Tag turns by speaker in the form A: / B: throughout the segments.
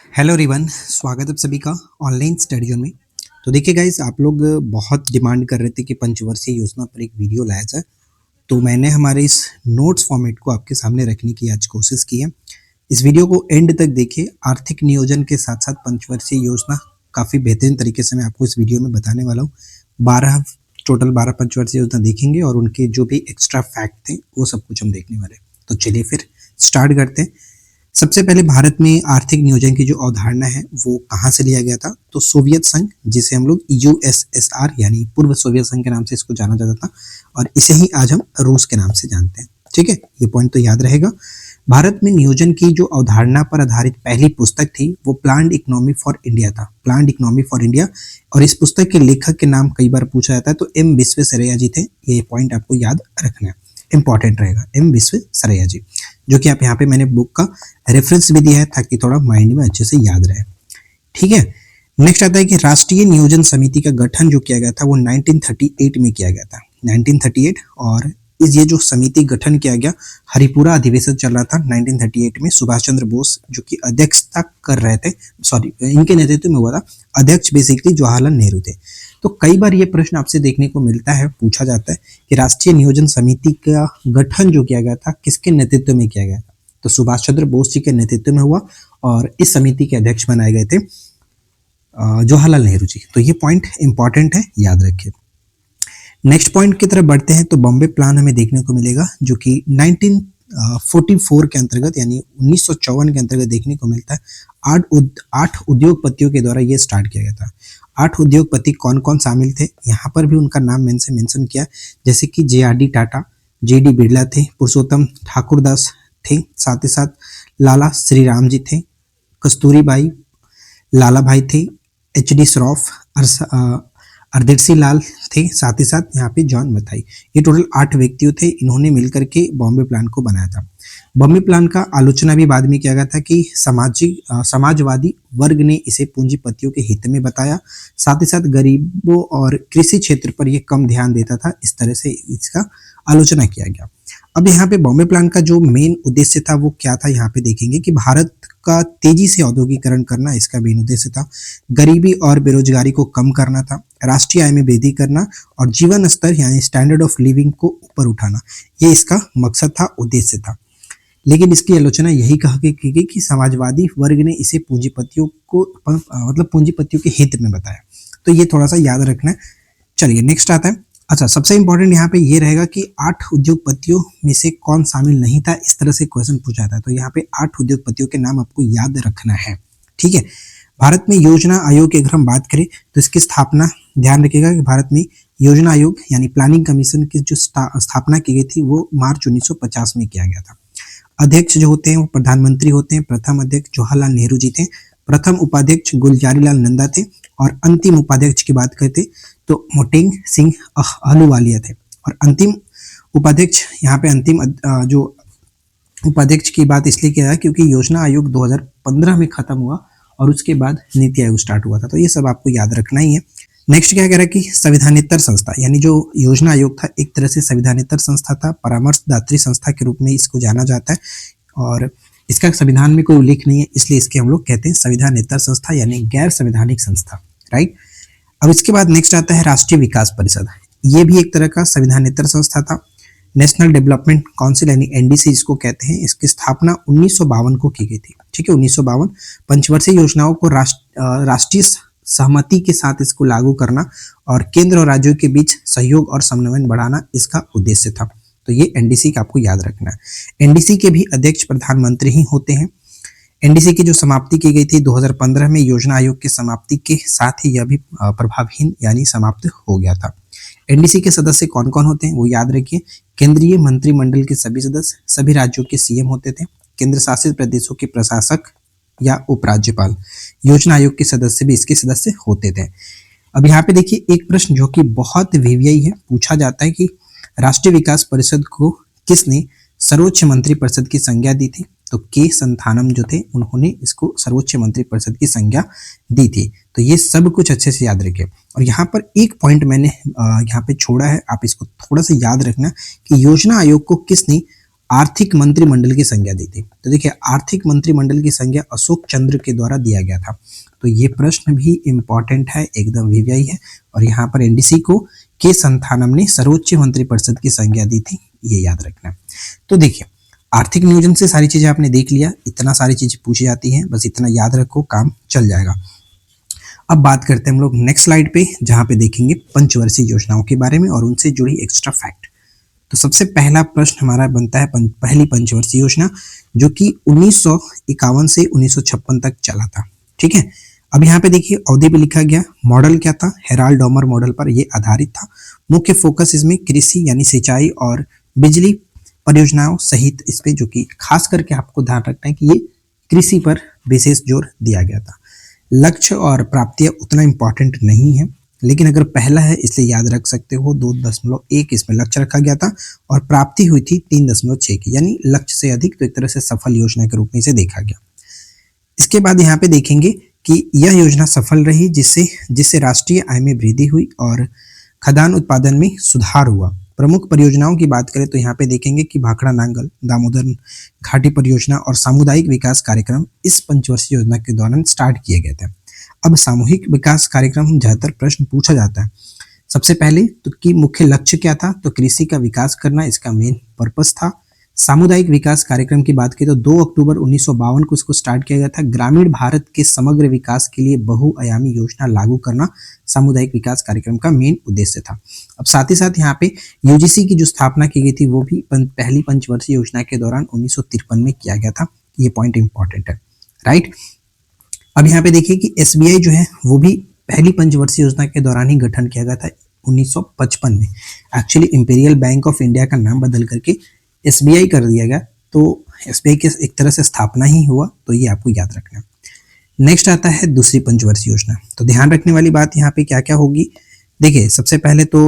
A: Hello everyone, स्वागत है आप सभी का ऑनलाइन स्टडी जोन में। तो देखिए गाइस, आप लोग बहुत डिमांड कर रहे थे कि पंचवर्षीय योजना पर एक वीडियो लाया जाए। तो मैंने हमारे इस नोट्स फॉर्मेट को आपके सामने रखने की आज कोशिश की है। इस वीडियो को एंड तक देखिए। आर्थिक नियोजन के साथ साथ पंचवर्षीय योजना काफ़ी बेहतरीन तरीके से मैं आपको इस वीडियो में बताने वाला हूँ। 12 पंचवर्षीय योजना देखेंगे और उनके जो भी एक्स्ट्रा फैक्ट थे वो सब कुछ हम देखने वाले हैं। तो चलिए फिर स्टार्ट करते हैं। सबसे पहले भारत में आर्थिक नियोजन की जो अवधारणा है वो कहाँ से लिया गया था? तो सोवियत संघ, जिसे हम लोग यूएसएसआर यानी पूर्व सोवियत संघ के नाम से इसको जाना जाता था, और इसे ही आज हम रूस के नाम से जानते हैं। ठीक है, ये पॉइंट तो याद रहेगा। भारत में नियोजन की जो अवधारणा पर आधारित पहली पुस्तक थी वो प्लान्ड इकोनॉमी फॉर इंडिया था, प्लान्ड इकोनॉमी फॉर इंडिया। और इस पुस्तक के लेखक के नाम कई बार पूछा जाता है, तो एम विश्वेश्वरैया जी थे। ये पॉइंट आपको याद रखना है, इंपॉर्टेंट रहेगा। एम विश्वेश्वरैया जी, जो कि आप यहाँ पे मैंने बुक का रेफरेंस भी दिया है ताकि थोड़ा माइंड में अच्छे से याद रहे। ठीक है, नेक्स्ट आता है कि राष्ट्रीय नियोजन समिति का गठन जो किया गया था वो 1938 में किया गया था, 1938। और ये जो समिति गठन किया गया, हरिपुरा अधिवेशन चल रहा था 1938 में। सुभाष चंद्र बोस जो कि अध्यक्षता कर रहे थे, सॉरी इनके नेतृत्व में हुआ था। अध्यक्ष बेसिकली जवाहरलाल नेहरू थे। तो कई बार ये प्रश्न आपसे देखने को मिलता है, पूछा जाता है कि राष्ट्रीय नियोजन समिति का गठन जो किया गया था किसके नेतृत्व में किया गया था? तो सुभाष चंद्र बोस जी के नेतृत्व में हुआ और इस समिति के अध्यक्ष बनाए गए थे जवाहरलाल नेहरू जी। तो ये पॉइंट इंपॉर्टेंट है, याद रखिए। नेक्स्ट पॉइंट की तरफ बढ़ते हैं तो बॉम्बे प्लान हमें देखने को मिलेगा, जो कि 1944 के अंतर्गत यानी 1954 के अंतर्गत देखने को मिलता है। 8 उद्योगपतियों के द्वारा ये स्टार्ट किया गया था। 8 उद्योगपति कौन कौन शामिल थे, यहाँ पर भी उनका नाम मैंने मेंशन किया, जैसे कि JRD टाटा, JD बिरला थे, पुरुषोत्तम ठाकुरदास थे, साथ ही साथ लाला श्रीराम जी थे, कस्तूरीबाई, लाला भाई थे, HD श्रॉफ, अरदेसी लाल थे, साथ ही साथ यहाँ पे जॉन मथाई। ये टोटल 8 व्यक्तियों थे, इन्होंने मिलकर के बॉम्बे प्लान को बनाया था। बॉम्बे प्लान का आलोचना भी बाद में किया गया था कि समाजवादी वर्ग ने इसे पूंजीपतियों के हित में बताया, साथ ही साथ गरीबों और कृषि क्षेत्र पर यह कम ध्यान देता था। इस तरह से इसका आलोचना किया गया। अब यहाँ पे बॉम्बे प्लान का जो मेन उद्देश्य था वो क्या था, यहाँ पे देखेंगे कि भारत का तेजी से औद्योगिकरण करना इसका मेन उद्देश्य था। गरीबी और बेरोजगारी को कम करना था, राष्ट्रीय आय में वृद्धि करना और जीवन स्तर यानी स्टैंडर्ड ऑफ लिविंग को ऊपर उठाना, ये इसका मकसद था, उद्देश्य था। लेकिन इसकी आलोचना यही कहा की गई कि समाजवादी वर्ग ने इसे पूंजीपतियों को मतलब पूंजीपतियों के हित में बताया। तो ये थोड़ा सा याद रखना है। चलिए नेक्स्ट आता है। अच्छा, सबसे इंपॉर्टेंट यहाँ पे ये रहेगा कि 8 उद्योगपतियों में से कौन शामिल नहीं था, इस तरह से क्वेश्चन पूछा था। तो यहाँ पे 8 उद्योगपतियों के नाम आपको याद रखना है। ठीक है, भारत में योजना आयोग की अगर हम बात करें तो इसकी स्थापना, ध्यान रखिएगा कि भारत में योजना आयोग यानी प्लानिंग कमीशन की जो स्थापना की गई थी वो मार्च 1950 में किया गया था। अध्यक्ष जो होते हैं वो प्रधानमंत्री होते हैं। प्रथम अध्यक्ष जवाहरलाल नेहरू जी थे, प्रथम उपाध्यक्ष गुलजारीलाल नंदा थे, और अंतिम उपाध्यक्ष की बात करते तो मोटेंग सिंह अहलूवालिया थे। और अंतिम उपाध्यक्ष, यहाँ पे अंतिम जो उपाध्यक्ष की बात इसलिए किया क्योंकि योजना आयोग 2015 में खत्म हुआ और उसके बाद नीति आयोग स्टार्ट हुआ था। तो ये सब आपको याद रखना ही है। नेक्स्ट क्या कह रहा है कि संविधानेतर संस्था, यानी जो योजना आयोग था एक तरह से संविधानेतर संस्था था, परामर्शदात्री संस्था के रूप में इसको जाना जाता है। और इसका संविधान में कोई उल्लेख नहीं है, इसलिए इसके हम लोग कहते हैं संविधानेतर संस्था यानी गैर संवैधानिक संस्था। राइट, अब इसके बाद नेक्स्ट आता है राष्ट्रीय विकास परिषद। ये भी एक तरह का संविधानेतर संस्था था। नेशनल डेवलपमेंट काउंसिल यानी NDC इसको कहते हैं। इसकी स्थापना 1952 को की गई थी। ठीक है, 1952। पंचवर्षीय योजनाओं को राष्ट्रीय सहमति के साथ इसको लागू करना और केंद्र और राज्यों के बीच सहयोग और समन्वय बढ़ाना इसका उद्देश्य था। तो ये NDC का आपको याद रखना है। NDC के भी अध्यक्ष प्रधानमंत्री ही होते हैं। NDC की जो समाप्ति की गई थी 2015 में, योजना आयोग की समाप्ति के साथ ही यह भी प्रभावहीन यानी समाप्त हो गया था। NDC के सदस्य कौन कौन होते हैं वो याद रखिए। केंद्रीय मंत्रिमंडल के सभी सदस्य, सभी राज्यों के CM होते थे, केंद्र शासित प्रदेशों के प्रशासक या उपराज्यपाल, योजना आयोग के सदस्य भी इसके सदस्य होते थे। अब यहाँ पे देखिए एक प्रश्न जो कि बहुत VVI है, पूछा जाता है कि राष्ट्रीय विकास परिषद को किसने सर्वोच्च मंत्री परिषद की संज्ञा दी थी? तो के संथानम जो थे उन्होंने इसको सर्वोच्च मंत्री परिषद की संज्ञा दी थी। तो ये सब कुछ अच्छे से याद रखें। और यहाँ पर एक पॉइंट मैंने यहाँ पे छोड़ा है, आप इसको थोड़ा सा याद रखना कि योजना आयोग को किसने आर्थिक मंत्रिमंडल की संज्ञा दी थी। तो देखिए आर्थिक मंत्रिमंडल की संज्ञा अशोक चंद्र के द्वारा दिया गया था। तो ये प्रश्न भी इम्पॉर्टेंट है, एकदम वीवीआई है। और यहाँ पर एनडीसी को के संथानम ने सर्वोच्च मंत्रिपरिषद की संज्ञा दी थी, ये याद रखना। तो देखिए आर्थिक नियोजन से सारी चीजें आपने देख लिया, इतना सारी चीजें पूछी जाती हैं, बस इतना याद रखो, काम चल जाएगा। अब बात करते हैं हम लोग नेक्स्ट स्लाइड पे, जहाँ पे देखेंगे पंचवर्षीय योजनाओं के बारे में और उनसे जुड़ी एक्स्ट्रा फैक्ट। तो सबसे पहला प्रश्न हमारा बनता है पहली पंचवर्षीय योजना, जो कि 1951 से 1956 तक चला था। ठीक है, अब यहाँ पे देखिए अवधि पे लिखा गया, मॉडल क्या था, हेराल्ड डॉमर मॉडल पर ये आधारित था। मुख्य फोकस इसमें कृषि यानी सिंचाई और बिजली परियोजनाओं सहित इस पे, जो कि खास करके आपको ध्यान रखना है कि ये कृषि पर विशेष जोर दिया गया था। लक्ष्य और प्राप्तियां उतना इम्पोर्टेंट नहीं है, लेकिन अगर पहला है इसलिए याद रख सकते हो। 2.1 इसमें लक्ष्य रखा गया था और प्राप्ति हुई थी 3.6 की, यानी लक्ष्य से अधिक, तो एक तरह से सफल योजना के रूप में इसे देखा गया। इसके बाद यहाँ पे देखेंगे कि यह योजना सफल रही, जिससे राष्ट्रीय आय में वृद्धि हुई और खाद्यान्न उत्पादन में सुधार हुआ। प्रमुख परियोजनाओं की बात करें तो यहाँ पे देखेंगे कि भाखड़ा नांगल, दामोदर घाटी परियोजना और सामुदायिक विकास कार्यक्रम इस पंचवर्षीय योजना के दौरान स्टार्ट किए गए थे। अब सामूहिक विकास कार्यक्रम ज्यादातर प्रश्न पूछा जाता है। सबसे पहले तो कि मुख्य लक्ष्य क्या था, तो कृषि का विकास करना इसका मेन पर्पस था। सामुदायिक विकास कार्यक्रम की बात की तो 2 अक्टूबर 1952 को इसको स्टार्ट किया गया था। ग्रामीण भारत के समग्र विकास के लिए बहुआयामी योजना लागू करना सामुदायिक विकास कार्यक्रम का मेन उद्देश्य था। अब साथ ही साथ यहाँ पे यूजीसी की जो स्थापना की गई थी वो भी पहली पंचवर्षीय योजना के दौरान 1953 में किया गया था। ये पॉइंट इंपॉर्टेंट है, राइट। अब यहाँ पे देखिए कि एसबीआई जो है वो भी पहली पंचवर्षीय योजना के दौरान ही गठन किया गया था 1955 में। Actually imperial bank of India का नाम बदल करके एसबीआई कर दिया गया, तो एसबीआई की एक तरह से स्थापना ही हुआ, तो ये आपको याद रखना है। नेक्स्ट आता है दूसरी पंचवर्षीय योजना। तो ध्यान रखने वाली बात यहाँ पे क्या क्या होगी, देखिए सबसे पहले तो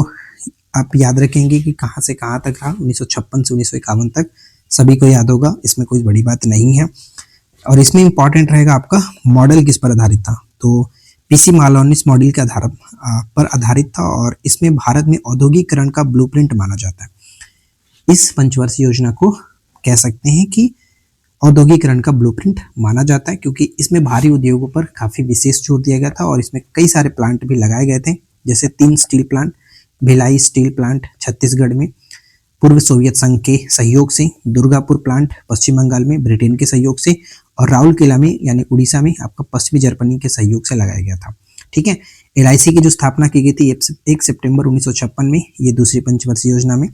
A: आप याद रखेंगे कि कहाँ से कहाँ तक रहा, 1956 से 1951 तक, सभी को याद होगा, इसमें कोई बड़ी बात नहीं है। और इसमें इंपॉर्टेंट रहेगा आपका मॉडल किस पर आधारित था, तो पीसी मालोनिस मॉडल के पर आधारित था और इसमें भारत में औद्योगिकरण का ब्लूप्रिंट माना जाता है। इस पंचवर्षीय योजना को कह सकते हैं कि औद्योगिकरण का ब्लूप्रिंट माना जाता है, क्योंकि इसमें भारी उद्योगों पर काफी विशेष जोर दिया गया था और इसमें कई सारे प्लांट भी लगाए गए थे, जैसे 3 steel plant, Bhilai steel plant Chhattisgarh में पूर्व सोवियत संघ के सहयोग से, दुर्गापुर प्लांट पश्चिम बंगाल में ब्रिटेन के सहयोग से, और राउरकेला में यानी उड़ीसा में आपका पश्चिमी जर्मनी के सहयोग से लगाया गया था। ठीक है, एलआईसी की जो स्थापना की गई थी 1 सितंबर 1956 में, ये दूसरी पंचवर्षीय योजना में।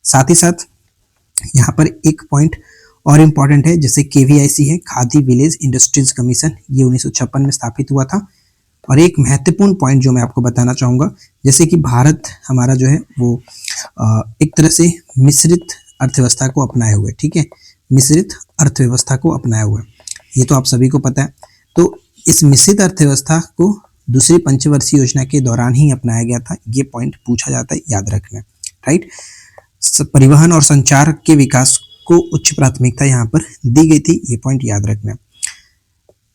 A: साथ ही साथ यहाँ पर एक पॉइंट और इम्पॉर्टेंट है, जैसे केवीआईसी है, खादी विलेज इंडस्ट्रीज कमीशन, ये 1956 में स्थापित हुआ था। और एक महत्वपूर्ण पॉइंट जो मैं आपको बताना चाहूँगा, जैसे कि भारत हमारा जो है वो एक तरह से मिश्रित अर्थव्यवस्था को अपनाए हुए, ठीक है, मिश्रित अर्थव्यवस्था को अपनाया हुआ है, ये तो आप सभी को पता है। तो इस मिश्रित अर्थव्यवस्था को दूसरी पंचवर्षीय योजना के दौरान ही अपनाया गया था, ये पॉइंट पूछा जाता है, याद रखना, राइट। परिवहन और संचार के विकास को उच्च प्राथमिकता यहाँ पर दी गई थी, ये पॉइंट याद रखना।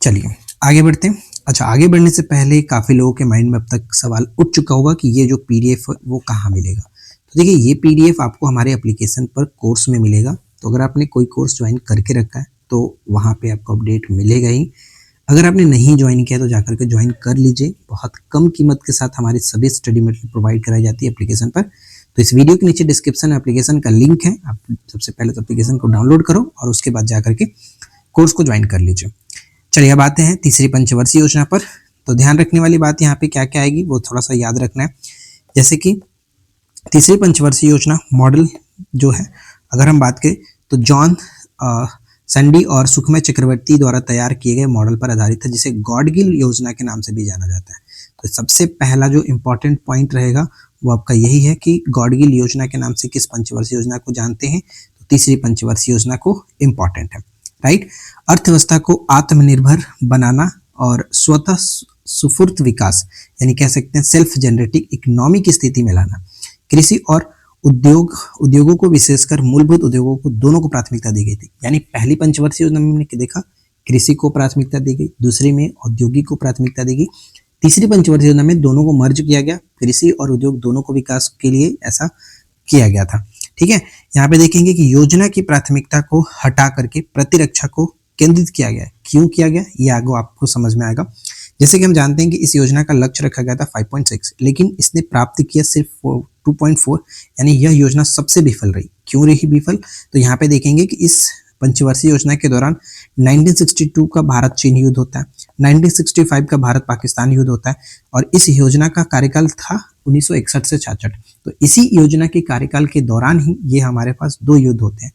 A: चलिए आगे बढ़ते हैं। अच्छा, आगे बढ़ने से पहले काफ़ी लोगों के माइंड में अब तक सवाल उठ चुका होगा कि ये जो पीडीएफ वो कहाँ मिलेगा। तो देखिए ये पीडीएफ आपको हमारे एप्लीकेशन पर कोर्स में मिलेगा। तो अगर आपने कोई कोर्स ज्वाइन करके रखा है तो वहाँ पे आपको अपडेट मिलेगा ही। अगर आपने नहीं ज्वाइन किया तो जाकर के ज्वाइन कर लीजिए। बहुत कम कीमत के साथ हमारी सभी स्टडी मटेरियल प्रोवाइड कराई जाती है एप्लीकेशन पर। तो इस वीडियो के नीचे डिस्क्रिप्शन एप्लीकेशन का लिंक है, आप सबसे पहले तो एप्लीकेशन को डाउनलोड करो और उसके बाद जाकर के कोर्स को ज्वाइन कर लीजिए। चलिए अब आते हैं तीसरी पंचवर्षीय योजना पर। तो ध्यान रखने वाली बात यहाँ पे क्या क्या आएगी वो थोड़ा सा याद रखना है। जैसे कि तीसरी पंचवर्षीय योजना मॉडल जो है, अगर हम बात करें तो जॉन संडी और सुखमय चक्रवर्ती द्वारा तैयार किए गए मॉडल पर आधारित है, जिसे गॉडगिल योजना के नाम से भी जाना जाता है। तो सबसे पहला जो इम्पोर्टेंट पॉइंट रहेगा वो आपका यही है कि गॉडगिल योजना के नाम से किस पंचवर्षीय योजना को जानते हैं, तो तीसरी पंचवर्षीय योजना को इम्पोर्टेंट है, राइट। अर्थव्यवस्था को आत्मनिर्भर बनाना और स्वतः सुफुर्त विकास, यानी कह सकते हैं सेल्फ जनरेटिंग इकोनॉमी की स्थिति में लाना। कृषि और उद्योगों को, विशेषकर मूलभूत उद्योगों को, दोनों को प्राथमिकता दी गई थी। यानी पहली पंचवर्षीय योजना में हमने देखा कृषि को प्राथमिकता दी गई, दूसरी में औद्योगिक को प्राथमिकता दी गई, तीसरी पंचवर्षीय योजना में दोनों को मर्ज किया गया, कृषि और उद्योग दोनों को विकास के लिए ऐसा किया गया था। ठीक है, यहाँ पे देखेंगे कि योजना की प्राथमिकता को हटा करके प्रतिरक्षा को केंद्रित किया गया है। क्यों किया गया ये आगे आपको समझ में आएगा। जैसे कि हम जानते हैं कि इस योजना का लक्ष्य रखा गया था 5.6, लेकिन इसने प्राप्त किया सिर्फ 2.4, यानी यह योजना सबसे विफल रही। क्यों रही विफल? तो यहाँ पे देखेंगे कि इस पंचवर्षीय योजना के दौरान 1962 का भारत चीन युद्ध होता है, 1965 का भारत पाकिस्तान युद्ध होता है, और इस योजना का कार्यकाल था 1961 से 66। तो इसी योजना के कार्यकाल के दौरान ही ये हमारे पास दो युद्ध होते हैं।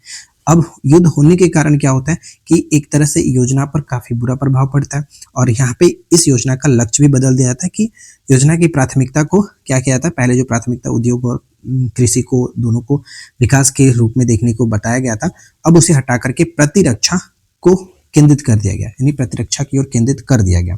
A: अब युद्ध होने के कारण क्या होता है कि एक तरह से योजना पर काफी बुरा प्रभाव पड़ता है, और यहाँ पे इस योजना का लक्ष्य भी बदल दिया जाता है कि योजना की प्राथमिकता को क्या किया जाता है। पहले जो प्राथमिकता उद्योग और कृषि को, दोनों को विकास के रूप में देखने को बताया गया था, अब उसे हटा करके प्रतिरक्षा को केंद्रित कर दिया गया, यानी प्रतिरक्षा की ओर केंद्रित कर दिया गया।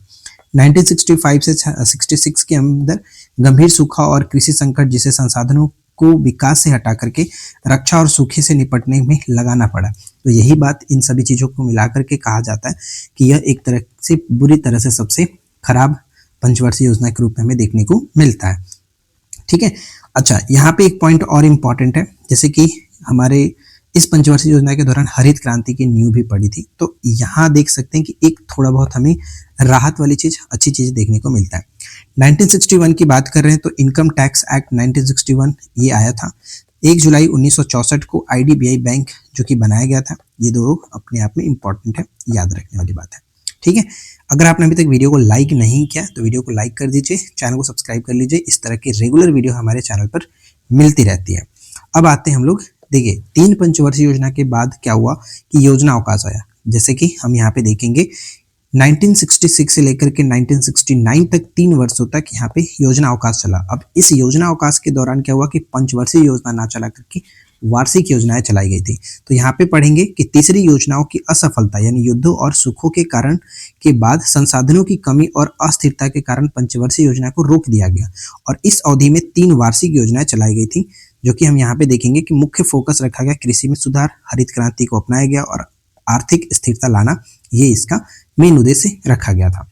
A: 1965 से 66 के अंदर गंभीर सूखा और कृषि संकट, जिसे संसाधनों को विकास से हटा करके रक्षा और सूखे से निपटने में लगाना पड़ा। तो यही बात इन सभी चीजों को मिलाकर के कहा जाता है कि यह एक तरह से बुरी तरह से सबसे खराब पंचवर्षीय योजना के रूप में हमें देखने को मिलता है। ठीक है, अच्छा यहाँ पे एक पॉइंट और इम्पॉर्टेंट है, जैसे कि हमारे इस पंचवर्षीय योजना के दौरान हरित क्रांति की नींव भी पड़ी थी। तो यहाँ देख सकते हैं कि एक थोड़ा बहुत हमें राहत वाली चीज, अच्छी चीज देखने को मिलता है। 1961 की बात कर रहे हैं तो इनकम टैक्स एक्ट 1961 ये आया था। 1 जुलाई 1964 को IDBI बैंक जो कि बनाया गया था। ये दो अपने आप में इम्पॉर्टेंट है, याद रखने वाली बात है। ठीक है, अगर आपने अभी तक वीडियो को लाइक नहीं किया तो वीडियो को लाइक कर दीजिए, चैनल को सब्सक्राइब कर लीजिए। इस तरह की रेगुलर वीडियो हमारे चैनल पर मिलती रहती है। अब आते हैं हम लोग, देखिए 3 पंचवर्षीय योजना के बाद क्या हुआ कि योजना अवकाश आया। जैसे कि हम यहाँ पे देखेंगे 1966 से लेकर के 1969 तक 3 वर्षों तक यहाँ पे योजना अवकाश चला। अब इस योजना अवकाश के दौरान क्या हुआ कि पंचवर्षीय योजना ना चला करके वार्षिक योजनाएं चलाई गई थी। तो यहाँ पे पढ़ेंगे कि तीसरी योजनाओं की असफलता, यानी युद्धों और सुखों के कारण के बाद संसाधनों की कमी और अस्थिरता के कारण पंचवर्षीय योजना को रोक दिया गया, और इस अवधि में 3 वार्षिक योजनाएं चलाई गई थी, जो कि हम यहाँ पे देखेंगे कि मुख्य फोकस रखा गया कृषि में सुधार, हरित क्रांति को अपनाया गया और आर्थिक स्थिरता लाना, ये इसका मेन उद्देश्य रखा गया था।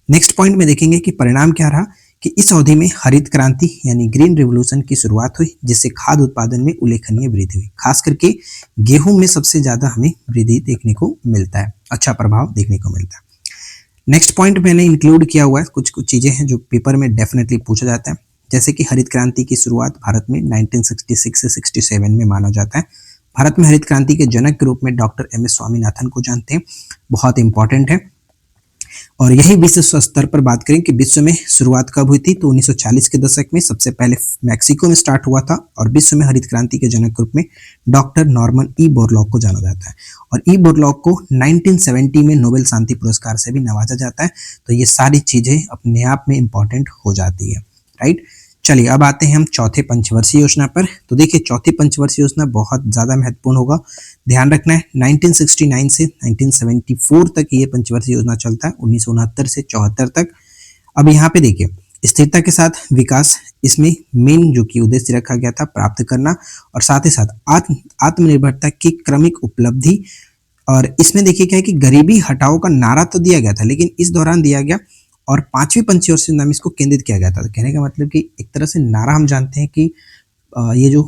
A: नेक्स्ट पॉइंट में देखेंगे कि परिणाम क्या रहा कि इस अवधि में हरित क्रांति यानी ग्रीन रिवोल्यूशन की शुरुआत हुई, जिससे खाद्य उत्पादन में उल्लेखनीय वृद्धि हुई। खास करके गेहूं में सबसे ज्यादा हमें वृद्धि देखने को मिलता है, अच्छा प्रभाव देखने को मिलता है। नेक्स्ट पॉइंट मैंने इंक्लूड किया हुआ है, कुछ चीजें हैं जो पेपर में डेफिनेटली पूछा जाता है। जैसे कि हरित क्रांति की शुरुआत भारत में 1966 से 67 में माना जाता है। भारत में हरित क्रांति के जनक के रूप में डॉक्टर MS स्वामीनाथन को जानते हैं, बहुत इंपॉर्टेंट है। और यही विश्व स्तर पर बात करें कि विश्व में शुरुआत कब हुई थी, तो 1940 के दशक में सबसे पहले मैक्सिको में स्टार्ट हुआ था, और विश्व में हरित क्रांति के जनक के रूप में डॉक्टर नॉर्मन E बोरलॉग को जाना जाता है, और E बोरलॉग को 1970 में नोबेल शांति पुरस्कार से भी नवाजा जाता है। तो ये सारी चीजें अपने आप में इंपॉर्टेंट हो जाती है, राइट। चलिए अब आते हैं हम चौथे पंचवर्षीय योजना पर। तो देखिए चौथी पंचवर्षीय योजना बहुत ज्यादा महत्वपूर्ण होगा, ध्यान रखना है। 1969 से 1974 तक ये पंचवर्षीय योजना चलता है, 1969 से 74 तक। अब यहाँ पे देखिए स्थिरता के साथ विकास, इसमें मेन जो कि उद्देश्य रखा गया था प्राप्त करना, और साथ ही साथ आत्मनिर्भरता की क्रमिक उपलब्धि। और इसमें देखिए क्या है कि गरीबी हटाओ का नारा तो दिया गया था, लेकिन इस दौरान दिया गया और 5वीं पंचवर्षीय योजना में इसको केंद्रित किया गया था। तो कहने का मतलब कि एक तरह से नारा हम जानते हैं कि ये जो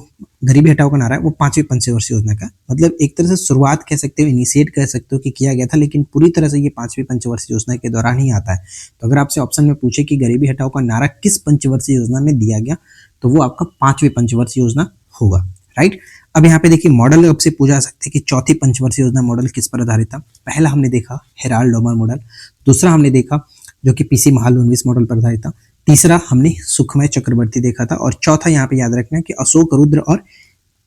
A: गरीबी हटाओ का नारा है वो 5वीं पंचवर्षीय योजना का, मतलब एक तरह से शुरुआत कह सकते हो, इनिशिएट कह सकते हो कि किया गया था, लेकिन पूरी तरह से ये 5वीं पंचवर्षीय योजना के दौरान ही आता है। तो अगर आपसे ऑप्शन में पूछे कि गरीबी हटाओ का नारा किस पंचवर्षीय योजना में दिया गया, तो वो आपका 5वीं पंचवर्षीय योजना होगा, राइट। अब यहाँ पे देखिए मॉडल आपसे पूछा सकते हैं कि चौथी पंचवर्षीय योजना मॉडल किस पर आधारित था। पहला हमने देखा हेराल्ड डोमर मॉडल, दूसरा हमने देखा जो कि PC महालनोबिस मॉडल पर आधारित था, तीसरा हमने सुखमय चक्रवर्ती देखा था, और चौथा यहाँ पे याद रखना है कि अशोक रुद्र और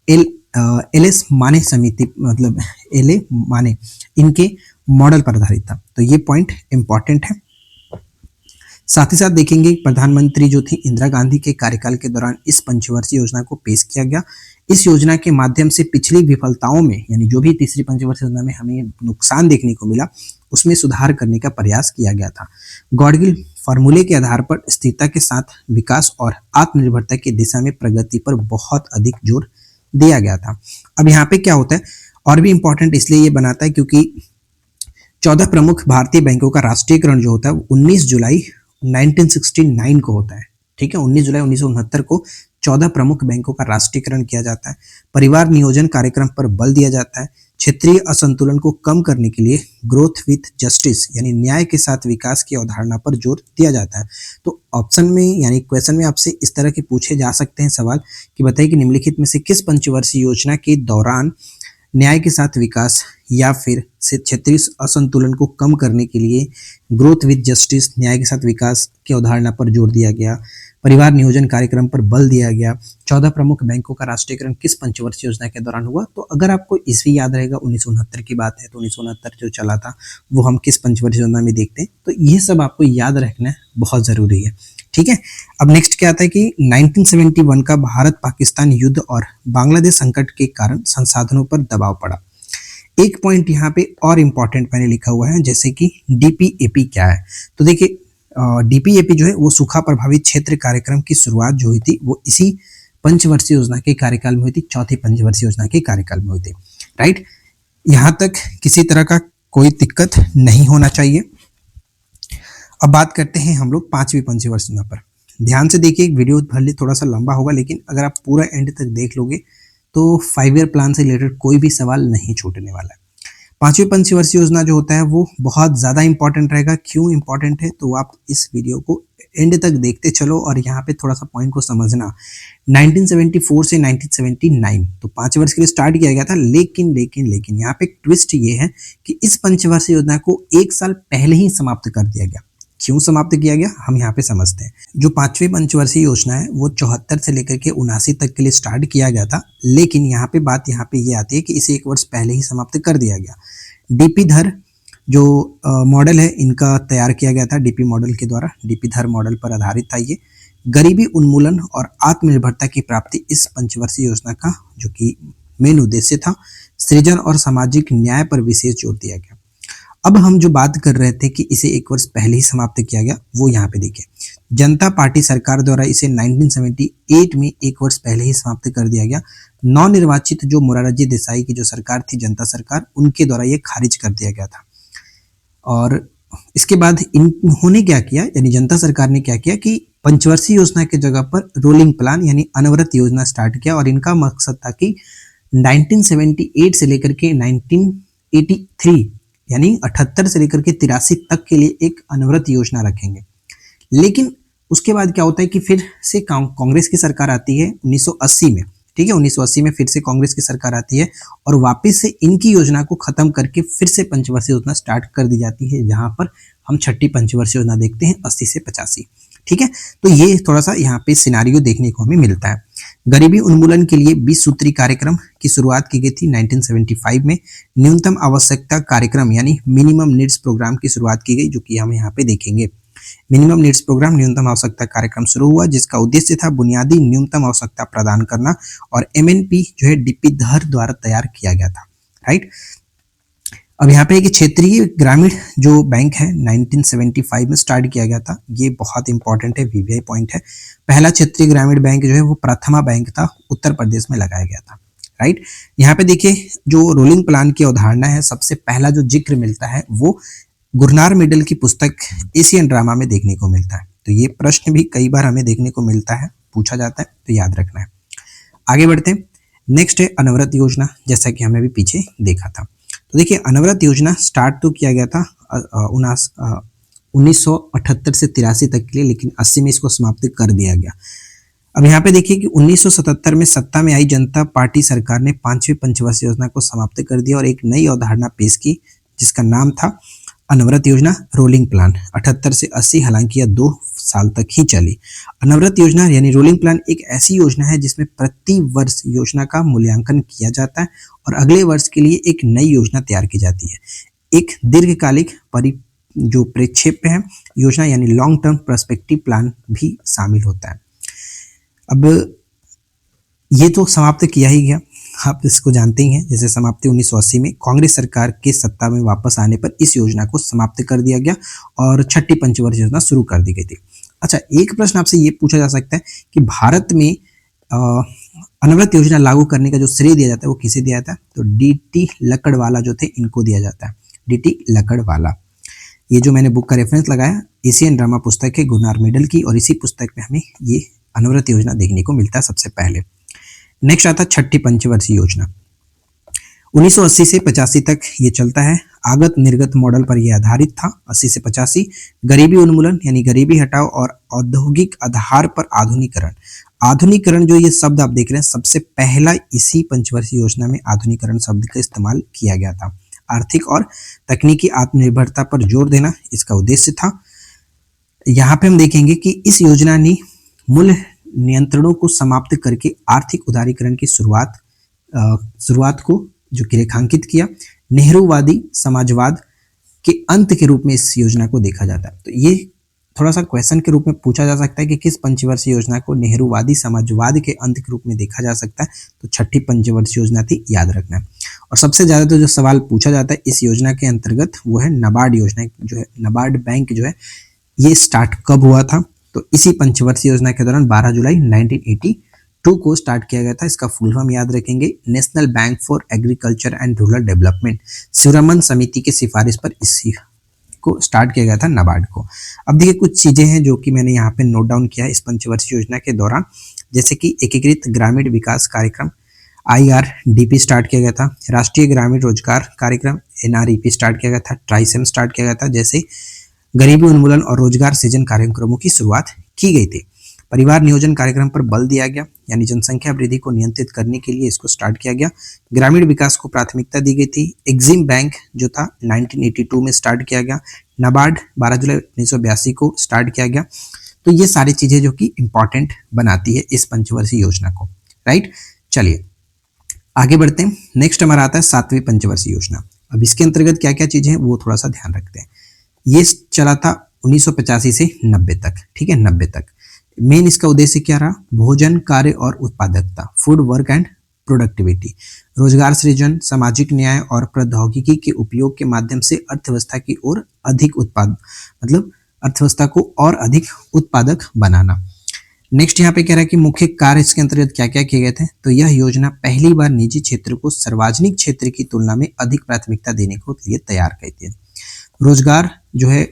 A: LS माने समिति, मतलब LA माने, इनके मॉडल पर आधारित था। तो ये पॉइंट इंपॉर्टेंट है। साथ ही साथ देखेंगे प्रधानमंत्री जो थी इंदिरा गांधी के कार्यकाल के दौरान इस पंचवर्षीय योजना को पेश किया गया। इस योजना के माध्यम से पिछली विफलताओं में, यानी जो भी तीसरी पंचवर्षीय योजना में हमें नुकसान देखने को मिला, उसमें सुधार करने का प्रयास किया गया था। गॉडगिल फार्मूले के आधार पर स्थिरता के साथ विकास और आत्मनिर्भरता की दिशा में प्रगति पर बहुत अधिक जोर दिया गया था। अब यहाँ पे क्या होता है, और भी इंपॉर्टेंट इसलिए ये बनाता है क्योंकि 14 प्रमुख भारतीय बैंकों का राष्ट्रीयकरण जो होता है 19 जुलाई 1969 को होता है, ठीक है। 19 जुलाई 1969 को 14 प्रमुख बैंकों का राष्ट्रीयकरण किया जाता है, परिवार नियोजन कार्यक्रम पर बल दिया जाता है, क्षेत्रीय असंतुलन को कम करने के लिए ग्रोथ विथ जस्टिस यानी न्याय के साथ विकास की अवधारणा पर जोर दिया जाता है। तो ऑप्शन में यानी क्वेश्चन में आपसे इस तरह के पूछे जा सकते हैं सवाल कि बताइए कि निम्नलिखित में से किस पंचवर्षीय योजना के दौरान न्याय के साथ विकास या फिर क्षेत्रीय असंतुलन को कम करने के लिए ग्रोथ विद जस्टिस न्याय के साथ विकास की अवधारणा पर जोर दिया गया, परिवार नियोजन कार्यक्रम पर बल दिया गया, 14 प्रमुख बैंकों का राष्ट्रीयकरण किस पंचवर्षीय योजना के दौरान हुआ। तो अगर आपको ईस्वी याद रहेगा 1969 की बात है, तो 1969 जो चला था वो हम किस पंचवर्षीय योजना में देखते हैं। तो ये सब आपको याद रखना बहुत जरूरी है, ठीक है। अब नेक्स्ट क्या आता है कि 1971 का भारत पाकिस्तान युद्ध और बांग्लादेश संकट के कारण संसाधनों पर दबाव पड़ा। एक पॉइंट यहाँ पे और इम्पोर्टेंट मैंने लिखा हुआ है, जैसे कि डीपीएपी क्या है। तो देखिए डीपीएपी जो है वो सूखा प्रभावित क्षेत्र कार्यक्रम की शुरुआत जो हुई थी वो इसी पंचवर्षीय योजना के कार्यकाल में हुई थी, चौथी पंचवर्षीय योजना के कार्यकाल में हुई थी, राइट। यहाँ तक किसी तरह का कोई दिक्कत नहीं होना चाहिए। अब बात करते हैं हम लोग पांचवी पंचवर्षीय योजना पर। ध्यान से देखिए, वीडियो भले थोड़ा सा लंबा होगा, लेकिन अगर आप पूरा एंड तक देख लोगे तो 5 ईयर प्लान से रिलेटेड कोई भी सवाल नहीं छूटने वाला है। पांचवी पंचवर्षीय योजना जो होता है वो बहुत ज़्यादा इंपॉर्टेंट रहेगा। क्यों इंपॉर्टेंट है, तो आप इस वीडियो को एंड तक देखते चलो और यहाँ पे थोड़ा सा पॉइंट को समझना। 1974 से 1979 तो 5 वर्ष के लिए स्टार्ट किया गया था, लेकिन यहाँ पे एक ट्विस्ट ये है कि इस पंचवर्षीय योजना को 1 साल पहले ही समाप्त कर दिया गया। क्यों समाप्त किया गया, हम यहाँ पे समझते हैं। जो पांचवी पंचवर्षीय योजना है वो 74 से लेकर के 79 तक के लिए स्टार्ट किया गया था, लेकिन यहाँ पे बात यहाँ पे ये आती है कि इसे 1 वर्ष पहले ही समाप्त कर दिया गया। डीपी धर जो मॉडल है इनका तैयार किया गया था, डीपी मॉडल के द्वारा, डीपी धर मॉडल पर आधारित था ये। गरीबी उन्मूलन और आत्मनिर्भरता की प्राप्ति इस पंचवर्षीय योजना का जो कि मेन उद्देश्य था। सृजन और सामाजिक न्याय पर विशेष जोर दिया गया। अब हम जो बात कर रहे थे कि इसे 1 वर्ष पहले ही समाप्त किया गया, वो यहाँ पे देखिए, जनता पार्टी सरकार द्वारा इसे 1978 में 1 वर्ष पहले ही समाप्त कर दिया गया। नवनिर्वाचित जो मोरारजी देसाई की जो सरकार थी, जनता सरकार, उनके द्वारा ये खारिज कर दिया गया था। और इसके बाद इन्होंने क्या किया, यानी जनता सरकार ने क्या किया कि पंचवर्षीय योजना के जगह पर रोलिंग प्लान यानी अनवरत योजना स्टार्ट किया। और इनका मकसद था कि 1978 से लेकर के 1983 यानी 78 से लेकर के 83 तक के लिए एक अनवरत योजना रखेंगे। लेकिन उसके बाद क्या होता है कि फिर से कांग्रेस की सरकार आती है 1980 में, ठीक है। 1980 में फिर से कांग्रेस की सरकार आती है और वापस से इनकी योजना को खत्म करके फिर से पंचवर्षीय योजना स्टार्ट कर दी जाती है, जहां पर हम छठी पंचवर्षीय योजना देखते हैं 80 से 85, ठीक है। तो ये थोड़ा सा यहाँ पे सिनारियो देखने को हमें मिलता है। गरीबी उन्मूलन के लिए 20 सूत्री कार्यक्रम की शुरुआत की गई थी 1975 में। न्यूनतम आवश्यकता कार्यक्रम यानी मिनिमम नीड्स प्रोग्राम की शुरुआत की गई, जो कि हम यहाँ पे देखेंगे। मिनिमम नीड्स प्रोग्राम न्यूनतम आवश्यकता कार्यक्रम शुरू हुआ, जिसका उद्देश्य था बुनियादी न्यूनतम आवश्यकता प्रदान करना। और एमएनपी जो है डीपी धर द्वारा तैयार किया गया था, राइट। अब यहाँ पे कि क्षेत्रीय ग्रामीण जो बैंक है 1975 में स्टार्ट किया गया था। ये बहुत इंपॉर्टेंट है, वीवीआई पॉइंट है। पहला क्षेत्रीय ग्रामीण बैंक जो है वो प्रथमा बैंक था, उत्तर प्रदेश में लगाया गया था, राइट। यहाँ पे देखिए जो रोलिंग प्लान की अवधारणा है, सबसे पहला जो जिक्र मिलता है वो गुरनार मिडल की पुस्तक एशियन ड्रामा में देखने को मिलता है। तो ये प्रश्न भी कई बार हमें देखने को मिलता है, पूछा जाता है, तो याद रखना है। आगे बढ़ते हैं। नेक्स्ट है अनवरत योजना, जैसा कि हमने भी पीछे देखा था। तो देखिए अनवरत योजना स्टार्ट तो किया गया था 1978 से 83 तक के लिए, लेकिन 80 में इसको समाप्त कर दिया गया। अब यहाँ पे देखिए कि 1977 में सत्ता में आई जनता पार्टी सरकार ने पांचवी पंचवर्षीय योजना को समाप्त कर दिया और एक नई अवधारणा पेश की, जिसका नाम था अनवरत योजना, रोलिंग प्लान। 78 से 80, हालांकि यह 2 साल तक ही चली। अनवरत योजना यानी रोलिंग प्लान एक ऐसी योजना है जिसमें प्रति वर्ष योजना का मूल्यांकन किया जाता है और अगले वर्ष के लिए एक नई योजना तैयार की जाती है। एक दीर्घकालिक जो प्रेक्षेप है योजना यानी लॉन्ग टर्म पर्सपेक्टिव प्लान भी शामिल होता है। अब ये तो समाप्त किया ही गया, आप इसको जानते ही हैं। जैसे समाप्ति 1980 में कांग्रेस सरकार के सत्ता में वापस आने पर इस योजना को समाप्त कर दिया गया और छठी पंचवर्षीय योजना शुरू कर दी गई थी। अच्छा, एक प्रश्न आपसे ये पूछा जा सकता है कि भारत में अनवरत योजना लागू करने का जो श्रेय दिया जाता है वो किसे दिया जाता है? तो डीटी लकड़वाला जो थे इनको दिया जाता है, डीटी लकड़वाला। ये जो मैंने बुक का रेफरेंस लगाया एशियन ड्रामा पुस्तक है गुरनार मिडल की, और इसी पुस्तक में हमें ये अनवरत योजना देखने को मिलता है सबसे पहले। नेक्स्ट आता है छठी पंचवर्षीय योजना। 1980 से 85 तक ये चलता है। आगत निर्गत मॉडल पर यह आधारित था। 80 से 85 गरीबी उन्मूलन यानी गरीबी हटाओ और औद्योगिक आधार पर आधुनिकरण। आधुनिकरण जो ये शब्द आप देख रहे हैं, सबसे पहला इसी पंचवर्षीय योजना में आधुनिकरण शब्द का इस्तेमाल किया गया था। आर्थिक और तकनीकी आत्मनिर्भरता पर जोर देना इसका उद्देश्य था। यहाँ पे हम देखेंगे कि इस योजना ने मूल्य नियंत्रणों को समाप्त करके आर्थिक उदारीकरण की शुरुआत को जो कि रेखांकित किया। नेहरूवादी समाजवाद के अंत के रूप में इस योजना को देखा जाता है। तो ये थोड़ा सा क्वेश्चन के रूप में पूछा जा सकता है कि किस पंचवर्षीय योजना को नेहरूवादी समाजवाद के अंत के रूप में देखा जा सकता है। तो छठी पंचवर्षीय योजना थी, याद रखना है। और सबसे ज्यादा तो जो सवाल पूछा जाता है इस योजना के अंतर्गत वो है नाबार्ड योजना। जो है नाबार्ड बैंक जो है ये स्टार्ट कब हुआ था, तो इसी पंचवर्षीय योजना के दौरान 12 जुलाई 1982 को स्टार्ट किया गया था। इसका फुल फॉर्म याद रखेंगे, national bank for agriculture and rural development. Sivaraman समिति की सिफारिश पर इसी को स्टार्ट किया गया था नाबार्ड को। अब देखिए कुछ चीजें हैं जो कि मैंने यहाँ पे नोट डाउन किया है इस पंचवर्षीय योजना के दौरान, जैसे कि एकीकृत ग्रामीण विकास कार्यक्रम IRDP स्टार्ट किया गया था। राष्ट्रीय ग्रामीण रोजगार कार्यक्रम NREP स्टार्ट किया गया था। ट्राइसेम स्टार्ट किया गया था। जैसे गरीबी उन्मूलन और रोजगार सृजन कार्यक्रमों की शुरुआत की गई थी। परिवार नियोजन कार्यक्रम पर बल दिया गया, यानी जनसंख्या वृद्धि को नियंत्रित करने के लिए इसको स्टार्ट किया गया। ग्रामीण विकास को प्राथमिकता दी गई थी। एग्जिम बैंक जो था 1982 में स्टार्ट किया गया। नाबार्ड 12 जुलाई 1982 को स्टार्ट किया गया। तो ये सारी चीजें जो कि इंपॉर्टेंट बनाती है इस पंचवर्षीय योजना को, राइट। चलिए आगे बढ़ते हैं। नेक्स्ट हमारा आता है 7वीं पंचवर्षीय योजना। अब इसके अंतर्गत क्या क्या चीजें हैं वो थोड़ा सा ध्यान रखते हैं। ये चला था 1985 से 90 तक, ठीक है, 90 तक। मेन इसका उद्देश्य क्या रहा, भोजन, कार्य और उत्पादकता, फूड वर्क एंड प्रोडक्टिविटी, रोजगार सृजन, सामाजिक न्याय और प्रौद्योगिकी के उपयोग के माध्यम से अर्थव्यवस्था की ओर अधिक अर्थव्यवस्था को और अधिक उत्पादक बनाना। नेक्स्ट यहाँ पे कह रहा है कि मुख्य कार्य इसके अंतर्गत क्या क्या किए गए थे, तो यह योजना पहली बार निजी क्षेत्र को सार्वजनिक क्षेत्र की तुलना में अधिक प्राथमिकता देने को लिए तैयार की थी। रोजगार जो है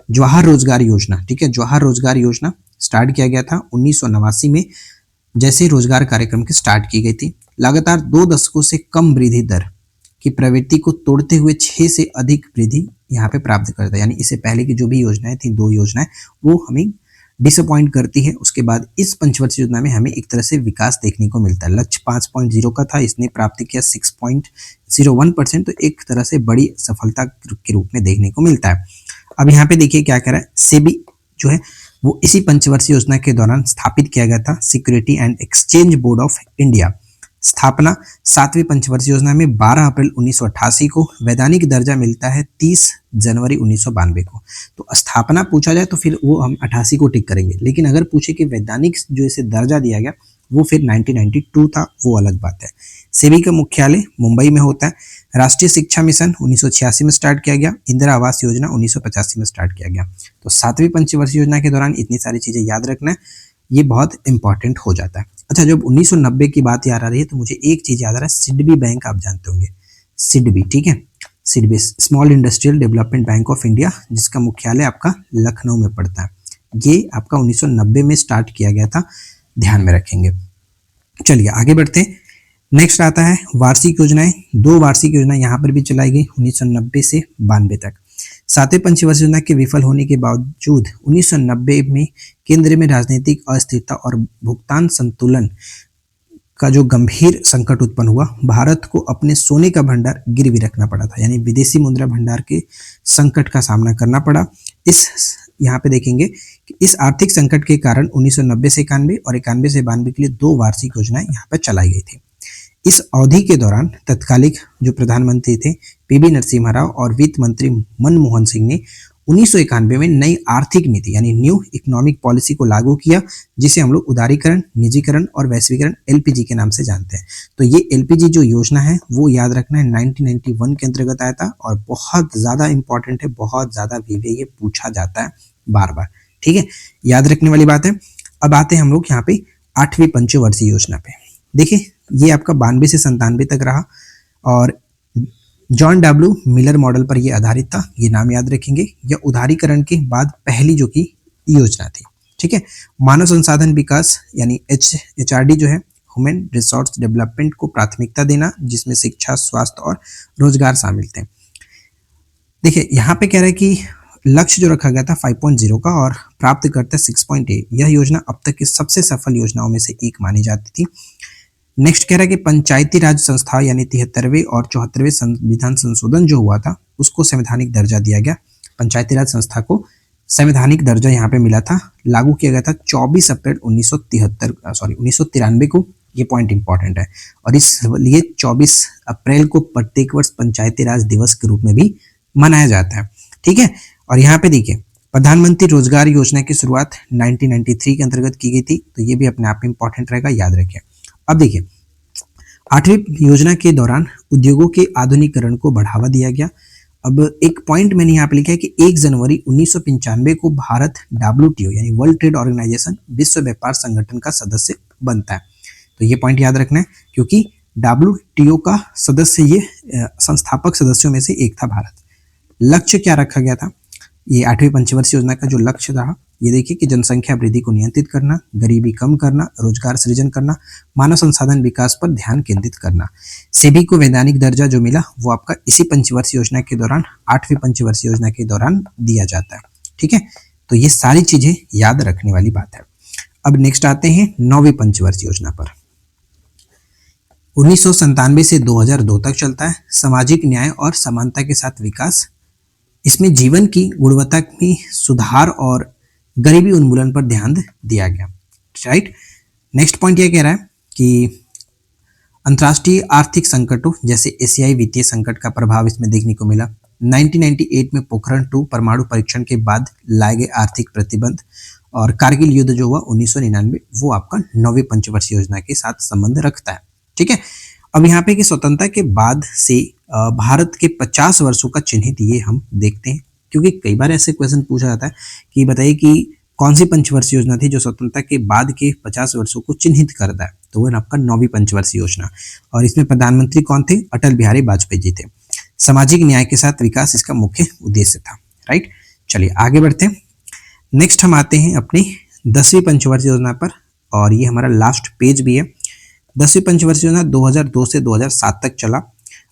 A: जवाहर रोजगार योजना, ठीक है, जवाहर रोजगार योजना स्टार्ट किया गया था 1989 में, जैसे रोजगार कार्यक्रम की स्टार्ट की गई थी। लगातार 2 दशकों से कम वृद्धि दर की प्रवृत्ति को तोड़ते हुए 6 से अधिक वृद्धि यहाँ पे प्राप्त करता है। यानी इससे पहले की जो भी योजनाएं थी, 2 योजनाएं, वो हमें डिसअपॉइंट करती है। उसके बाद इस पंचवर्षीय योजना में हमें एक तरह से विकास देखने को मिलता है। लक्ष्य 5.0 का था, इसने प्राप्त किया 6.01%, तो एक तरह से बड़ी सफलता के रूप में देखने को मिलता है। अब यहाँ पे देखिए क्या कह रहा है, सेबी जो है वो इसी पंचवर्षीय योजना के दौरान स्थापित किया गया था। Security and exchange board of India स्थापना 7वीं पंचवर्षीय योजना में 12 अप्रैल 1988 को। वैधानिक दर्जा मिलता है 30 जनवरी 1992 को। तो स्थापना पूछा जाए तो फिर वो हम 88 को टिक करेंगे, लेकिन अगर पूछे कि वैधानिक जो इसे दर्जा दिया गया वो फिर 1992 था, वो अलग बात है। सेबी का मुख्यालय मुंबई में होता है। राष्ट्रीय शिक्षा मिशन 1986 में स्टार्ट किया गया। इंदिरा आवास योजना 1985 में स्टार्ट किया गया। तो 7वीं पंचवर्षीय योजना के दौरान इतनी सारी चीजें याद रखना है, ये बहुत इंपॉर्टेंट हो जाता है। अच्छा, जब 1990 की बात याद आ रही है तो मुझे एक चीज याद आ रहा है, सिडबी बैंक आप जानते होंगे, सिडबी, ठीक है, SIDBI small industrial development bank of India, जिसका मुख्यालय आपका लखनऊ में पड़ता है। ये आपका 1990 में स्टार्ट किया गया था, ध्यान में रखेंगे। चलिए आगे बढ़ते हैं। नेक्स्ट आता है वार्षिक योजनाएं। 2 वार्षिक योजना यहाँ पर भी चलाई गई 1990 से 92 तक। 7वें पंचवर्षीय योजना के विफल होने के बावजूद 1990 में केंद्र में राजनीतिक अस्थिरता और भुगतान संतुलन का जो गंभीर संकट उत्पन्न हुआ, भारत को अपने सोने का भंडार गिरवी रखना पड़ा था, यानी विदेशी मुद्रा भंडार के संकट का सामना करना पड़ा। इस यहाँ पे देखेंगे कि इस आर्थिक संकट के कारण 1990 से 91 और 91 से 92 के लिए 2 वार्षिक योजनाएं यहाँ पर चलाई गई थी। इस अवधि के दौरान तत्कालिक जो प्रधानमंत्री थे PB नरसिम्हा राव और वित्त मंत्री मनमोहन सिंह ने 1991 में नई आर्थिक नीति यानी न्यू इकोनॉमिक पॉलिसी को लागू किया, जिसे हम लोग उदारीकरण, निजीकरण और वैश्वीकरण LPG के नाम से जानते हैं। तो ये LPG जो योजना है वो याद रखना है 1991 के अंतर्गत आया था और बहुत ज्यादा इंपॉर्टेंट है, बहुत ज्यादा ये पूछा जाता है बार बार, ठीक है, याद रखने वाली बात है। अब आते हैं हम लोग यहाँ पे 8वीं पंचवर्षीय योजना पे। देखिए ये आपका 92 से 97 तक रहा और जॉन डब्ल्यू मिलर मॉडल पर यह आधारित था, ये नाम याद रखेंगे। यह उदारीकरण के बाद पहली जो की योजना थी, ठीक है। मानव संसाधन विकास यानी HRD जो है, ह्यूमन रिसोर्स डेवलपमेंट को प्राथमिकता देना, जिसमें शिक्षा, स्वास्थ्य और रोजगार शामिल थे। देखिए यहाँ पे कह रहा है कि लक्ष्य जो रखा गया था 5.0 का और प्राप्तकर्ता 6.8, यह योजना अब तक की सबसे सफल योजनाओं में से एक मानी जाती थी। नेक्स्ट कह रहा है कि पंचायती राज संस्था यानी 73वें और 74वें संविधान संशोधन जो हुआ था उसको संवैधानिक दर्जा दिया गया। पंचायती राज संस्था को संवैधानिक दर्जा यहाँ पे मिला था, लागू किया गया था 24 अप्रैल 1993 को। ये पॉइंट इंपॉर्टेंट है और इसलिए 24 अप्रैल को प्रत्येक वर्ष पंचायती राज दिवस के रूप में भी मनाया जाता है। ठीक है। और यहाँ पे देखिए प्रधानमंत्री रोजगार योजना की शुरुआत 1993 के अंतर्गत की गई थी, तो ये भी अपने आप में इंपॉर्टेंट रहेगा, याद रखिए। अब देखिए 8वीं योजना के दौरान उद्योगों के आधुनिकीकरण को बढ़ावा दिया गया। अब एक पॉइंट मैंने यहाँ पे लिखा है कि 1 जनवरी 1995 को भारत WTO यानी वर्ल्ड ट्रेड ऑर्गेनाइजेशन, विश्व व्यापार संगठन का सदस्य बनता है। तो ये पॉइंट याद रखना है क्योंकि WTO का सदस्य, ये संस्थापक सदस्यों में से एक था भारत। लक्ष्य क्या रखा गया था, ये 8वीं पंचवर्षीय योजना का जो लक्ष्य रहा, ये देखिए कि जनसंख्या वृद्धि को नियंत्रित करना, गरीबी कम करना, रोजगार सृजन करना, मानव संसाधन विकास पर ध्यान केंद्रित करना। सेबी को वैधानिक दर्जा जो मिला वो आपका इसी पंचवर्षीय योजना के दौरान, 8वीं पंचवर्षीय योजना के दौरान दिया जाता है। ठीक है, तो ये सारी चीजें याद रखने वाली बात है। अब नेक्स्ट आते हैं 9वीं पंचवर्षीय योजना पर। 1997 से 2002 तक चलता है। सामाजिक न्याय और समानता के साथ विकास, इसमें जीवन की गुणवत्ता में सुधार और गरीबी उन्मूलन पर ध्यान दिया गया। राइट। नेक्स्ट पॉइंट ये कह रहा है कि अंतर्राष्ट्रीय आर्थिक संकटों जैसे एशियाई वित्तीय संकट का प्रभाव इसमें देखने को मिला। 1998 में पोखरण 2 परमाणु परीक्षण के बाद लाए गए आर्थिक प्रतिबंध और कारगिल युद्ध जो हुआ 1999, वो आपका 9वीं पंचवर्षीय योजना के साथ संबंध रखता है। ठीक है। अब यहाँ पे कि स्वतंत्रता के बाद से भारत के 50 वर्षों का चिन्हित ये हम देखते हैं, क्योंकि कई बार ऐसे क्वेश्चन पूछा जाता है कि बताइए कि कौन सी पंचवर्षीय योजना थी जो स्वतंत्रता के बाद के 50 वर्षों को चिन्हित करता है, तो वो आपका 9वीं पंचवर्षीय योजना। और इसमें प्रधानमंत्री कौन थे, अटल बिहारी वाजपेयी जी थे। सामाजिक न्याय के साथ विकास इसका मुख्य उद्देश्य था। राइट, चलिए आगे बढ़ते हैं। नेक्स्ट हम आते हैं अपनी 10वीं पंचवर्षीय योजना पर और ये हमारा लास्ट पेज भी है। 10वीं पंचवर्षीय योजना 2002 से 2007 तक चला।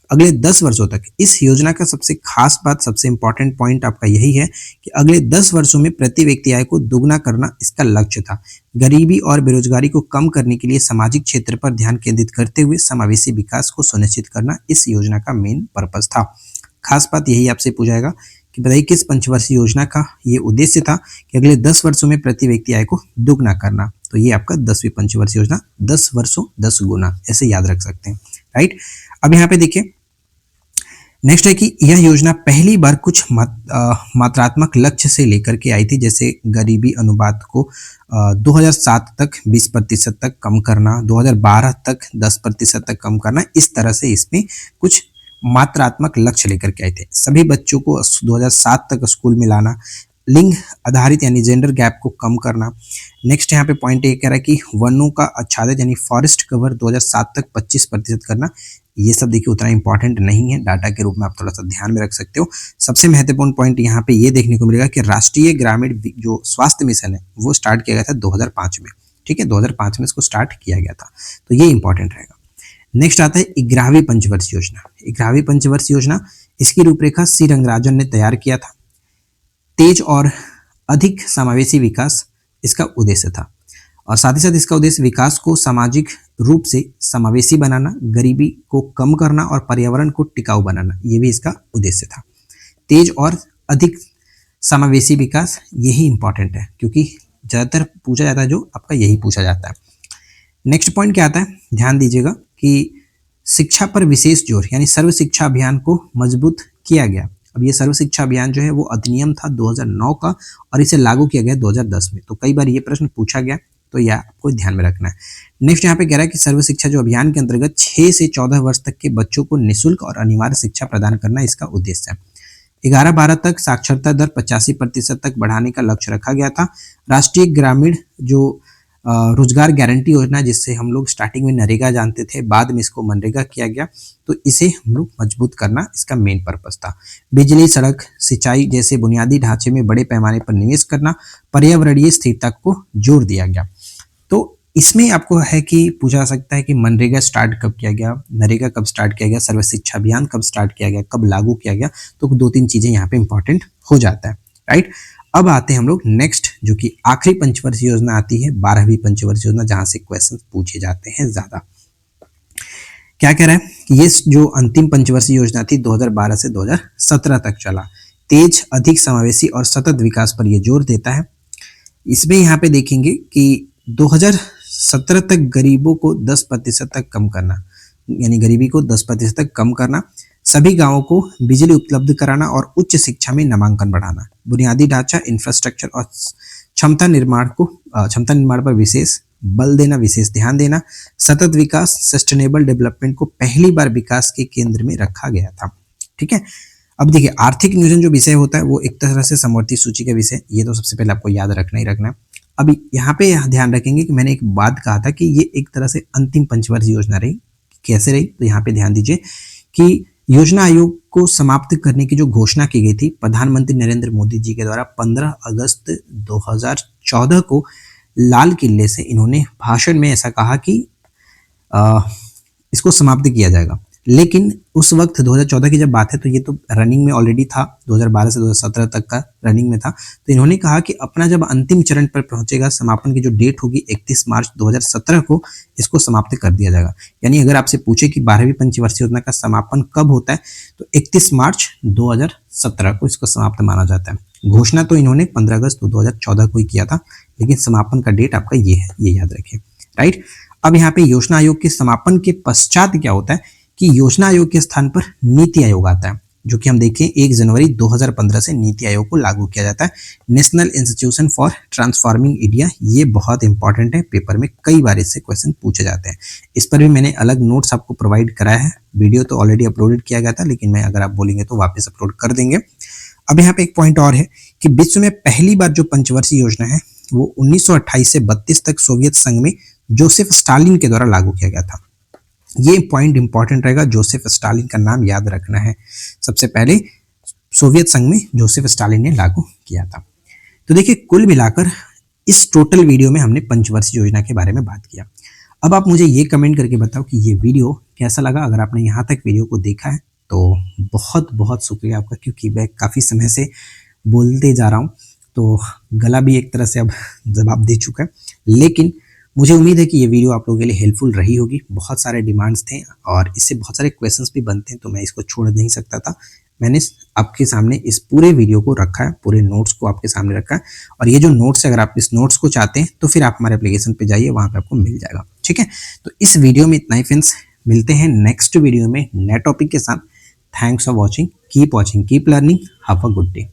A: अगले 10 वर्षों तक इस योजना का सबसे खास बात, सबसे इंपॉर्टेंट पॉइंट आपका यही है कि अगले 10 वर्षों में प्रति व्यक्ति आय को दुगना करना इसका लक्ष्य था। गरीबी और बेरोजगारी को कम करने के लिए सामाजिक क्षेत्र पर ध्यान केंद्रित करते हुए समावेशी विकास को सुनिश्चित करना इस योजना का मेन पर्पस था। खास बात यही आपसे पूछा जाएगा कि बताइए किस पंचवर्षीय योजना का ये उद्देश्य था कि अगले 10 वर्षों में प्रति व्यक्ति आय को दुगना करना। तो ये आपका 10वीं पंचवर्षीय योजना, 10 वर्षों 10 गुना, ऐसे याद रख सकते हैं। राइट। अब यहाँ पे देखिए नेक्स्ट है कि यह योजना पहली बार कुछ मात्रात्मक लक्ष्य से लेकर के आई थी, जैसे गरीबी अनुपात को 2007 तक 20% तक कम करना, 2012 तक 10% तक कम करना। इस तरह से इसमें कुछ मात्रात्मक लक्ष्य लेकर के आए थे। सभी बच्चों को 2007 तक स्कूल में लाना, लिंग आधारित यानी जेंडर गैप को कम करना। नेक्स्ट यहाँ पे पॉइंट ये कह रहा है कि वनों का आच्छादित यानी फॉरेस्ट कवर 2007 तक 25% करना। ये सब देखिए उतना इंपॉर्टेंट नहीं है, डाटा के रूप में आप थोड़ा सा ध्यान में रख सकते हो। सबसे महत्वपूर्ण पॉइंट यहाँ पे ये देखने को मिलेगा कि राष्ट्रीय ग्रामीण जो स्वास्थ्य मिशन है वो स्टार्ट किया गया था 2005 में। ठीक है, 2005 में इसको स्टार्ट किया गया था, तो ये इंपॉर्टेंट रहेगा। नेक्स्ट आता है 11वीं पंचवर्षीय योजना। 11वीं पंचवर्षीय योजना, इसकी रूपरेखा सी रंगराजन ने तैयार किया था। तेज और अधिक समावेशी विकास इसका उद्देश्य था और साथ ही साथ इसका उद्देश्य विकास को सामाजिक रूप से समावेशी बनाना, गरीबी को कम करना और पर्यावरण को टिकाऊ बनाना, ये भी इसका उद्देश्य था। तेज और अधिक समावेशी विकास यही इंपॉर्टेंट है क्योंकि ज़्यादातर पूछा जाता है जो आपका यही पूछा जाता है। नेक्स्ट पॉइंट क्या आता है, ध्यान दीजिएगा कि शिक्षा पर विशेष जोर यानी सर्व शिक्षा अभियान को मजबूत किया गया। अब ये सर्व शिक्षा अभियान जो है वो अधिनियम था 2009 का और इसे लागू किया गया 2010 में। तो कई बार ये प्रश्न पूछा गया, तो यह आपको ध्यान में रखना है। नेक्स्ट यहाँ पे कह रहा है कि सर्व शिक्षा जो अभियान के अंतर्गत 6 से 14 वर्ष तक के बच्चों को निःशुल्क और अनिवार्य शिक्षा प्रदान करना इसका उद्देश्य है। 11-12 तक साक्षरता दर 85% तक बढ़ाने का लक्ष्य रखा गया था। राष्ट्रीय ग्रामीण जो रोजगार गारंटी योजना, जिससे हम लोग स्टार्टिंग में नरेगा जानते थे, बाद में इसको मनरेगा किया गया, तो इसे हम लोग मजबूत करना इसका मेन पर्पस था। बिजली, सड़क, सिंचाई जैसे बुनियादी ढांचे में बड़े पैमाने पर निवेश करना, पर्यावरणीय स्थिरता को जोर दिया गया। तो इसमें आपको है कि पूछा जा सकता है कि मनरेगा स्टार्ट कब किया गया, नरेगा कब स्टार्ट किया गया, सर्व शिक्षा अभियान कब स्टार्ट किया गया, कब लागू किया गया, तो 2-3 चीजें यहाँ पे इंपॉर्टेंट हो जाता है, राइट। अब आते हैं हम लोग नेक्स्ट, जो कि आखिरी पंचवर्षीय योजना आती है, 12वीं पंचवर्षीय योजना, जहां से क्वेश्चन पूछे जाते हैं ज्यादा। क्या कह रहा है कि ये जो अंतिम पंचवर्षीय योजना थी 2012 से 2017 तक चला, तेज, अधिक समावेशी और सतत विकास पर यह जोर देता है। इसमें यहाँ पे देखेंगे कि 2017 तक गरीबों को 10% तक कम करना, यानी गरीबी को 10% तक कम करना, सभी गांवों को बिजली उपलब्ध कराना और उच्च शिक्षा में नामांकन बढ़ाना, बुनियादी ढांचा, इंफ्रास्ट्रक्चर और क्षमता निर्माण पर विशेष बल देना, विशेष ध्यान देना, सतत विकास, सस्टेनेबल डेवलपमेंट को पहली बार विकास के केंद्र में रखा गया था। ठीक है, अब देखिए आर्थिक नियोजन जो विषय होता है वो एक तरह से समवर्ती सूची का विषय, ये तो सबसे पहले आपको याद रखना ही रखना है। अब यहाँ पे ध्यान रखेंगे कि मैंने एक बात कहा था कि ये एक तरह से अंतिम पंचवर्षीय योजना रही। कैसे रही, तो यहाँ पे ध्यान दीजिए कि योजना आयोग को समाप्त करने की जो घोषणा की गई थी प्रधानमंत्री नरेंद्र मोदी जी के द्वारा 15 अगस्त 2014 को लाल किले से इन्होंने भाषण में ऐसा कहा कि इसको समाप्त किया जाएगा। लेकिन उस वक्त 2014 की जब बात है तो ये तो रनिंग में ऑलरेडी था, 2012 से 2017 तक का रनिंग में था। तो इन्होंने कहा कि अपना जब अंतिम चरण पर पहुंचेगा, समापन की जो डेट होगी 31 मार्च 2017 को इसको समाप्त कर दिया जाएगा। यानी अगर आपसे पूछे कि 12वीं पंचवर्षीय योजना का समापन कब होता है तो 31 मार्च 2017 को इसको समाप्त माना जाता है। घोषणा तो इन्होंने 15 अगस्त 2014 को ही किया था, लेकिन समापन का डेट आपका ये है, ये याद रखिए, राइट। अब यहाँ पे योजना आयोग के समापन के पश्चात क्या होता है कि योजना आयोग के स्थान पर नीति आयोग आता है, जो कि हम देखें 1 जनवरी 2015 से नीति आयोग को लागू किया जाता है। National institution for transforming India, ये बहुत इंपॉर्टेंट है, पेपर में कई बार इससे क्वेश्चन पूछे जाते हैं। इस पर भी मैंने अलग नोट्स आपको प्रोवाइड कराया है, वीडियो तो ऑलरेडी अपलोडेड किया गया था, लेकिन मैं अगर आप बोलेंगे तो वापस अपलोड कर देंगे। अब यहाँ पे एक पॉइंट और है कि विश्व में पहली बार जो पंचवर्षीय योजना है वो 1928 से 32 तक सोवियत संघ में जोसेफ स्टालिन के द्वारा लागू किया गया था। ये पॉइंट इंपॉर्टेंट रहेगा, जोसेफ स्टालिन का नाम याद रखना है। सबसे पहले सोवियत संघ में जोसेफ स्टालिन ने लागू किया था। तो देखिए कुल मिलाकर इस टोटल वीडियो में हमने पंचवर्षीय योजना के बारे में बात किया। अब आप मुझे ये कमेंट करके बताओ कि ये वीडियो कैसा लगा। अगर आपने यहाँ तक वीडियो को देखा है तो बहुत बहुत शुक्रिया आपका, क्योंकि मैं काफ़ी समय से बोलते जा रहा हूँ तो गला भी एक तरह से अब जवाब दे चुका है, लेकिन मुझे उम्मीद है कि ये वीडियो आप लोगों के लिए हेल्पफुल रही होगी। बहुत सारे डिमांड्स थे और इससे बहुत सारे क्वेश्चंस भी बनते हैं, तो मैं इसको छोड़ नहीं सकता था। मैंने आपके सामने इस पूरे वीडियो को रखा है, पूरे नोट्स को आपके सामने रखा है। और ये जो नोट्स है, अगर आप इस नोट्स को चाहते हैं तो फिर आप हमारे एप्लीकेशन पे जाइए, वहाँ पे आपको मिल जाएगा। ठीक है, तो इस वीडियो में इतना ही फ्रेंड्स, मिलते हैं नेक्स्ट वीडियो में नए टॉपिक के साथ। Thanks for watching, keep watching, keep learning, have a good day.